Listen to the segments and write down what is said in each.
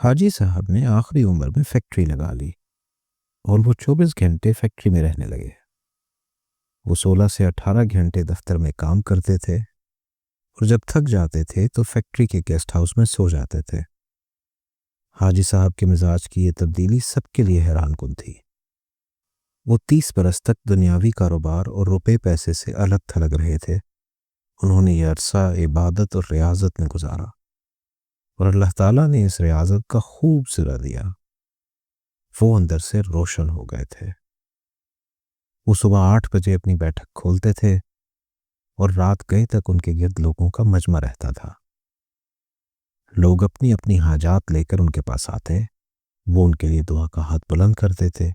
حاجی صاحب نے آخری عمر میں فیکٹری لگا لی اور وہ 24 گھنٹے فیکٹری میں رہنے لگے۔ وہ 16 سے 18 گھنٹے دفتر میں کام کرتے تھے اور جب تھک جاتے تھے تو فیکٹری کے گیسٹ ہاؤس میں سو جاتے تھے۔ حاجی صاحب کے مزاج کی یہ تبدیلی سب کے لیے حیران کن تھی۔ وہ 30 برس تک دنیاوی کاروبار اور روپے پیسے سے الگ تھلگ رہے تھے۔ انہوں نے یہ عرصہ عبادت اور ریاضت میں گزارا اور اللہ تعالیٰ نے اس ریاضت کا خوب صلہ دیا۔ وہ اندر سے روشن ہو گئے تھے۔ وہ صبح 8 بجے اپنی بیٹھک کھولتے تھے اور رات گئے تک ان کے گرد لوگوں کا مجمع رہتا تھا۔ لوگ اپنی اپنی حاجات لے کر ان کے پاس آتے، وہ ان کے لیے دعا کا ہاتھ بلند کرتے تھے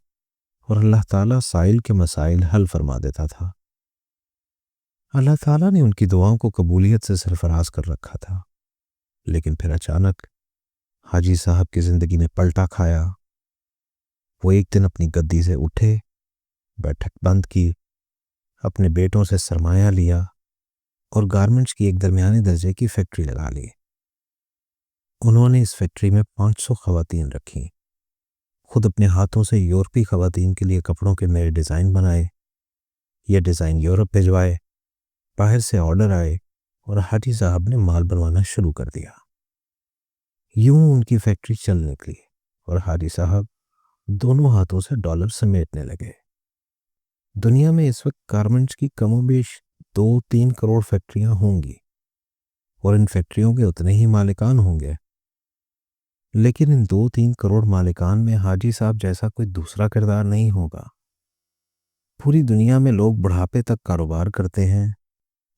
اور اللہ تعالیٰ سائل کے مسائل حل فرما دیتا تھا۔ اللہ تعالیٰ نے ان کی دعاؤں کو قبولیت سے سرفراز کر رکھا تھا، لیکن پھر اچانک حاجی صاحب کی زندگی نے پلٹا کھایا۔ وہ ایک دن اپنی گدی سے اٹھے، بیٹھک بند کی، اپنے بیٹوں سے سرمایہ لیا اور گارمنٹس کی ایک درمیانے درجے کی فیکٹری لگا لی۔ انہوں نے اس فیکٹری میں 500 خواتین رکھیں، خود اپنے ہاتھوں سے یورپی خواتین کے لیے کپڑوں کے نئے ڈیزائن بنائے، یہ ڈیزائن یورپ بھجوائے، باہر سے آرڈر آئے اور حاجی صاحب نے مال بنوانا شروع کر دیا۔ یوں ان کی فیکٹری چل نکلی اور حاجی صاحب دونوں ہاتھوں سے ڈالر سمیٹنے لگے۔ دنیا میں اس وقت گارمنٹس کی کم و بیش 2-3 کروڑ فیکٹریاں ہوں گی اور ان فیکٹریوں کے اتنے ہی مالکان ہوں گے، لیکن ان 2-3 کروڑ مالکان میں حاجی صاحب جیسا کوئی دوسرا کردار نہیں ہوگا۔ پوری دنیا میں لوگ بڑھاپے تک کاروبار کرتے ہیں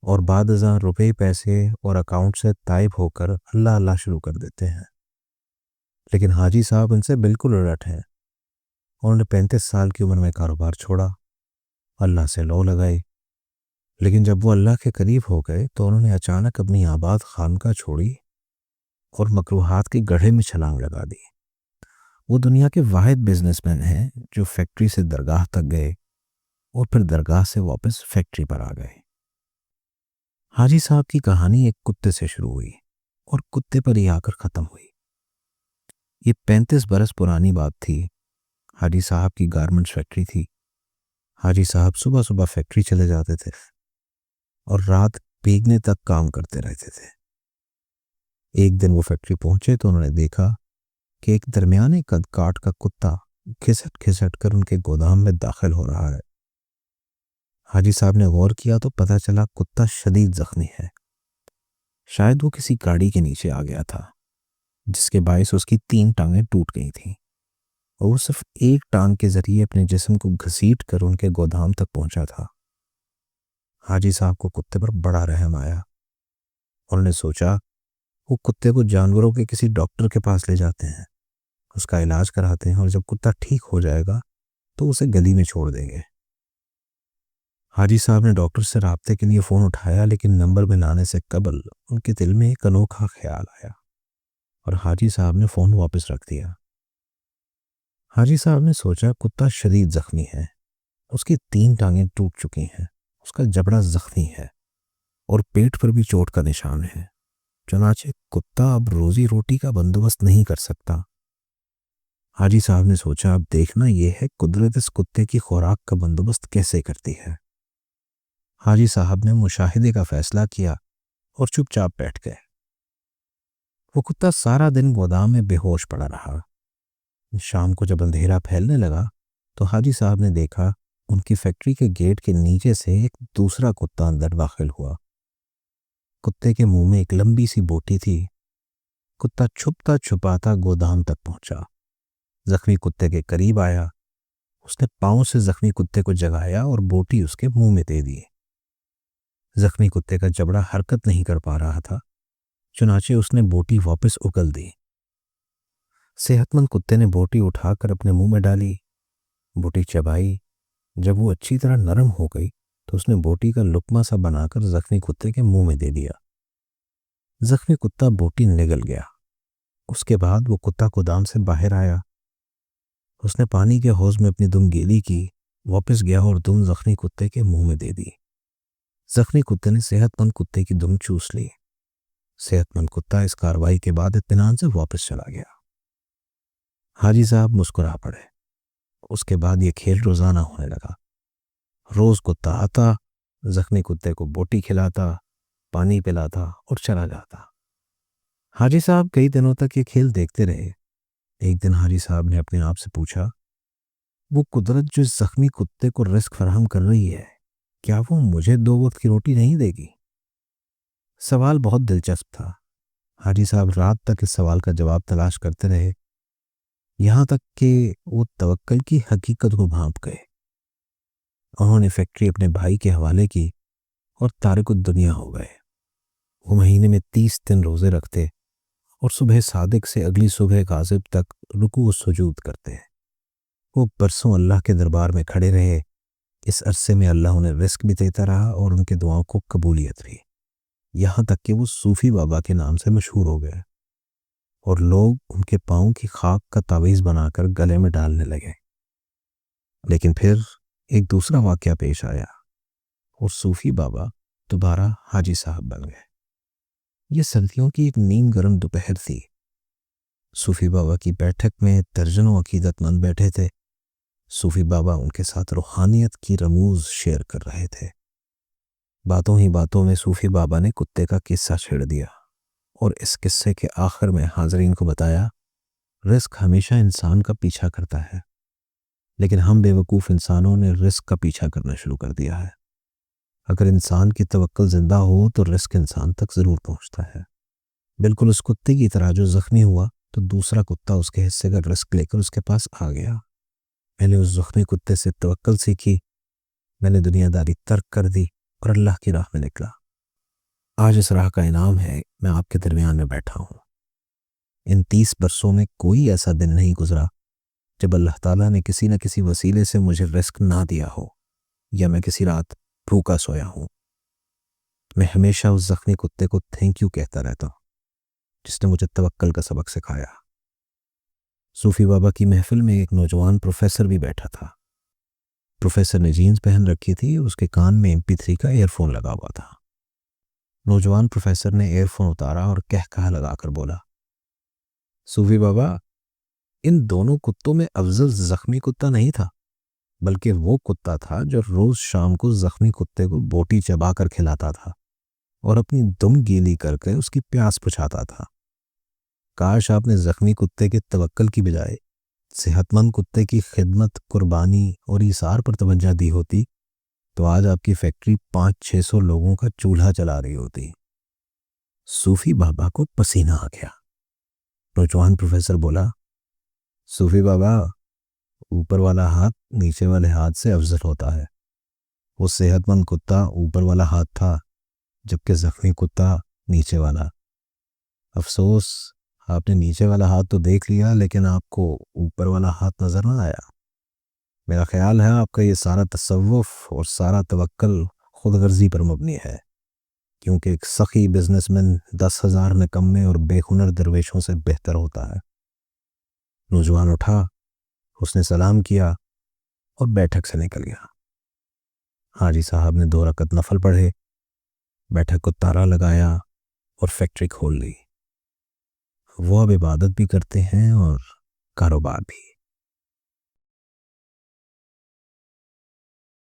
اور بعد ازاں روپے پیسے اور اکاؤنٹ سے تائب ہو کر اللہ اللہ شروع کر دیتے ہیں، لیکن حاجی صاحب ان سے بالکل الٹ ہیں۔ انہوں نے 35 سال کی عمر میں کاروبار چھوڑا، اللہ سے لو لگائی، لیکن جب وہ اللہ کے قریب ہو گئے تو انہوں نے اچانک اپنی آباد خانقاہ چھوڑی اور مکروہات کے گڑھے میں چھلانگ لگا دی۔ وہ دنیا کے واحد بزنس مین ہیں جو فیکٹری سے درگاہ تک گئے اور پھر درگاہ سے واپس فیکٹری پر آ گئے۔ حاجی صاحب کی کہانی ایک کتے سے شروع ہوئی اور کتے پر ہی آ کر ختم ہوئی۔ یہ 35 برس پرانی بات تھی۔ حاجی صاحب کی گارمنٹس فیکٹری تھی۔ حاجی صاحب صبح صبح فیکٹری چلے جاتے تھے اور رات بھیگنے تک کام کرتے رہتے تھے۔ ایک دن وہ فیکٹری پہنچے تو انہوں نے دیکھا کہ ایک درمیانے قد کاٹ کا کتا کھسٹ کھسٹ کر ان کے گودام میں داخل ہو رہا ہے۔ حاجی صاحب نے غور کیا تو پتہ چلا کتا شدید زخمی ہے۔ شاید وہ کسی گاڑی کے نیچے آ گیا تھا جس کے باعث اس کی 3 ٹانگیں ٹوٹ گئی تھیں اور وہ صرف ایک ٹانگ کے ذریعے اپنے جسم کو گھسیٹ کر ان کے گودام تک پہنچا تھا۔ حاجی صاحب کو کتے پر بڑا رحم آیا۔ انہوں نے سوچا وہ کتے کو جانوروں کے کسی ڈاکٹر کے پاس لے جاتے ہیں، اس کا علاج کراتے ہیں اور جب کتا ٹھیک ہو جائے گا تو اسے گلی میں چھوڑ دیں گے۔ حاجی صاحب نے ڈاکٹر سے رابطے کے لیے فون اٹھایا، لیکن نمبر میں لانے سے قبل ان کے دل میں ایک انوکھا خیال آیا اور حاجی صاحب نے فون واپس رکھ دیا۔ حاجی صاحب نے سوچا کتا شدید زخمی ہے، اس کی 3 ٹانگیں ٹوٹ چکی ہیں، اس کا جبڑا زخمی ہے اور پیٹ پر بھی چوٹ کا نشان ہے، چنانچہ کتا اب روزی روٹی کا بندوبست نہیں کر سکتا۔ حاجی صاحب نے سوچا اب دیکھنا یہ ہے قدرت اس کتے کی خوراک کا بندوبست کیسے کرتی ہے۔ حاجی صاحب نے مشاہدے کا فیصلہ کیا اور چپ چاپ بیٹھ گئے۔ وہ کتا سارا دن گودام میں بے ہوش پڑا رہا۔ شام کو جب اندھیرا پھیلنے لگا تو حاجی صاحب نے دیکھا ان کی فیکٹری کے گیٹ کے نیچے سے ایک دوسرا کتا اندر داخل ہوا۔ کتے کے منہ میں ایک لمبی سی بوٹی تھی۔ کتا چھپتا چھپاتا گودام تک پہنچا، زخمی کتے کے قریب آیا، اس نے پاؤں سے زخمی کتے کو جگایا اور بوٹی اس کے منہ میں دے دی۔ زخمی کتے کا جبڑا حرکت نہیں کر پا رہا تھا، چنانچہ اس نے بوٹی واپس اگل دی۔ صحت مند کتے نے بوٹی اٹھا کر اپنے منہ میں ڈالی، بوٹی چبائی۔ جب وہ اچھی طرح نرم ہو گئی تو اس نے بوٹی کا لقمہ سا بنا کر زخمی کتے کے منہ میں دے دیا۔ زخمی کتا بوٹی نگل گیا۔ اس کے بعد وہ کتا گودام سے باہر آیا، اس نے پانی کے حوض میں اپنی دم گیلی کی، واپس گیا اور دم زخمی کتے کے منہ میں دے دی۔ زخمی کتے نے صحت مند کتے کی دم چوس لی۔ صحت مند کتا اس کارروائی کے بعد اطمینان سے واپس چلا گیا۔ حاجی صاحب مسکرا پڑے۔ اس کے بعد یہ کھیل روزانہ ہونے لگا۔ روز کتا آتا، زخمی کتے کو بوٹی کھلاتا، پانی پلاتا اور چلا جاتا۔ حاجی صاحب کئی دنوں تک یہ کھیل دیکھتے رہے۔ ایک دن حاجی صاحب نے اپنے آپ سے پوچھا، وہ قدرت جو اس زخمی کتے کو رزق فراہم کر رہی ہے، کیا وہ مجھے 2 وقت کی روٹی نہیں دے گی؟ سوال بہت دلچسپ تھا۔ حاجی صاحب رات تک اس سوال کا جواب تلاش کرتے رہے، یہاں تک کہ وہ توکل کی حقیقت کو بھانپ گئے۔ انہوں نے فیکٹری اپنے بھائی کے حوالے کی اور تارک الدنیا ہو گئے۔ وہ مہینے میں 30 دن روزے رکھتے اور صبح صادق سے اگلی صبح کاذب تک رکوع و سجود کرتے۔ وہ برسوں اللہ کے دربار میں کھڑے رہے۔ اس عرصے میں اللہ انہیں رزق بھی دیتا رہا اور ان کے دعاؤں کو قبولیت بھی، یہاں تک کہ وہ صوفی بابا کے نام سے مشہور ہو گئے اور لوگ ان کے پاؤں کی خاک کا تعویذ بنا کر گلے میں ڈالنے لگے۔ لیکن پھر ایک دوسرا واقعہ پیش آیا اور صوفی بابا دوبارہ حاجی صاحب بن گئے۔ یہ سردیوں کی ایک نیم گرم دوپہر تھی۔ صوفی بابا کی بیٹھک میں درجنوں عقیدت مند بیٹھے تھے۔ صوفی بابا ان کے ساتھ روحانیت کی رموز شیئر کر رہے تھے۔ باتوں ہی باتوں میں صوفی بابا نے کتے کا قصہ چھیڑ دیا اور اس قصے کے آخر میں حاضرین کو بتایا، رزق ہمیشہ انسان کا پیچھا کرتا ہے، لیکن ہم بے وقوف انسانوں نے رزق کا پیچھا کرنا شروع کر دیا ہے۔ اگر انسان کی توکل زندہ ہو تو رزق انسان تک ضرور پہنچتا ہے، بالکل اس کتے کی طرح جو زخمی ہوا تو دوسرا کتا اس کے حصے کا رزق لے کر اس کے پاس آ گیا۔ میں نے اس زخمی کتے سے توکل سیکھی، میں نے دنیا داری ترک کر دی اور اللہ کی راہ میں نکلا۔ آج اس راہ کا انعام ہے، میں آپ کے درمیان میں بیٹھا ہوں۔ ان 30 برسوں میں کوئی ایسا دن نہیں گزرا جب اللہ تعالیٰ نے کسی نہ کسی وسیلے سے مجھے رزق نہ دیا ہو یا میں کسی رات بھوکا سویا ہوں۔ میں ہمیشہ اس زخمی کتے کو تھینک یو کہتا رہتا ہوں جس نے مجھے توکل کا سبق سکھایا۔ صوفی بابا کی محفل میں ایک نوجوان پروفیسر بھی بیٹھا تھا۔ پروفیسر نے جینز پہن رکھی تھی، اس کے کان میں MP3 کا ایئر فون لگا ہوا تھا۔ نوجوان پروفیسر نے ایئر فون اتارا اور کہا لگا کر بولا، صوفی بابا، ان دونوں کتوں میں افضل زخمی کتا نہیں تھا، بلکہ وہ کتا تھا جو روز شام کو زخمی کتے کو بوٹی چبا کر کھلاتا تھا اور اپنی دم گیلی کر کے اس کی پیاس بجھاتا تھا۔ کاش آپ نے زخمی کتے کے توکل کی بجائے صحت مند کتے کی خدمت، قربانی اور ایثار پر توجہ دی ہوتی تو آج آپ کی فیکٹری 500-600 لوگوں کا چولہا چلا رہی ہوتی۔ صوفی بابا کو پسینہ آ گیا۔ نوجوان پروفیسر بولا، صوفی بابا، اوپر والا ہاتھ نیچے والے ہاتھ سے افضل ہوتا ہے۔ وہ صحت مند کتا اوپر والا ہاتھ تھا، جبکہ زخمی کتا نیچے والا۔ افسوس آپ نے نیچے والا ہاتھ تو دیکھ لیا لیکن آپ کو اوپر والا ہاتھ نظر نہ آیا۔ میرا خیال ہے آپ کا یہ سارا تصوف اور سارا توکل خود غرضی پر مبنی ہے، کیونکہ ایک سخی بزنس مین 10,000 نکمے اور بے ہنر درویشوں سے بہتر ہوتا ہے۔ نوجوان اٹھا، اس نے سلام کیا اور بیٹھک سے نکل گیا۔ حاجی صاحب نے 2 رکعت نفل پڑھے، بیٹھک کو تالا لگایا اور فیکٹری کھول لی۔ وہ اب عبادت بھی کرتے ہیں اور کاروبار بھی۔